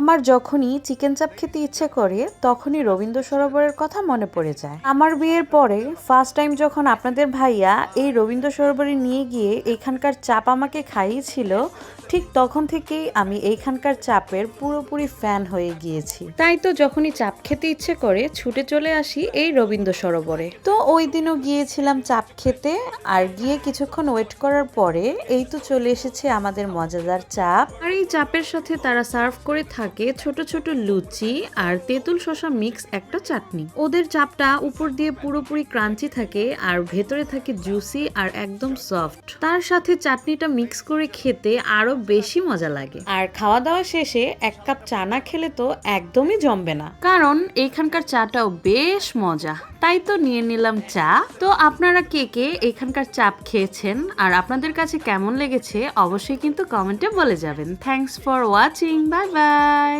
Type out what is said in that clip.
আমার যখনই চিকেন চাপ খেতে ইচ্ছে করে তখনই রবীন্দ্র সরোবরের কথা মনে পড়ে যায়। আমার বিয়ের পরে ফার্স্ট টাইম যখন আপনাদের ভাইয়া এই রবীন্দ্র সরোবরে নিয়ে গিয়ে এখানকার চাপ আমাকে খাইয়েছিল, ঠিক তখন থেকেই আমি এইখানকার চাপের পুরোপুরি ফ্যান হয়ে গিয়েছি। তাই তো যখনই চাপ খেতে ইচ্ছে করে ছুটে চলে আসি এই রবীন্দ্র সরোবরে। তো ওই দিনও গিয়েছিলাম চাপ খেতে, আর গিয়ে কিছুক্ষণ ওয়েট করার পরে এই তো চলে এসেছে আমাদের মজাদার চাপ। আর এই চাপের সাথে তারা সার্ভ করে থাকে ছোট ছোট লুচি আর তেঁতুল শসা মিক্স একটা চাটনি। ওদের চাপটা উপর দিয়ে পুরোপুরি ক্রাঞ্চি থাকে আর ভেতরে থাকে জুসি আর একদম সফট। তার সাথে চাটনিটা মিক্স করে খেতে আরো বেশি মজা লাগে। আর খাওয়া দাওয়া শেষে এক কাপ চা না খেলে তো একদমই জমবে না, কারণ এইখানকার চাটাও বেশ মজা। তাই তো নিয়ে নিলাম চা। তো আপনারা কে কে এখানকার চাপ খেয়েছেন আর আপনাদের কাছে কেমন লেগেছে অবশ্যই কিন্তু কমেন্টে বলে যাবেন। Thanks for watching, bye bye.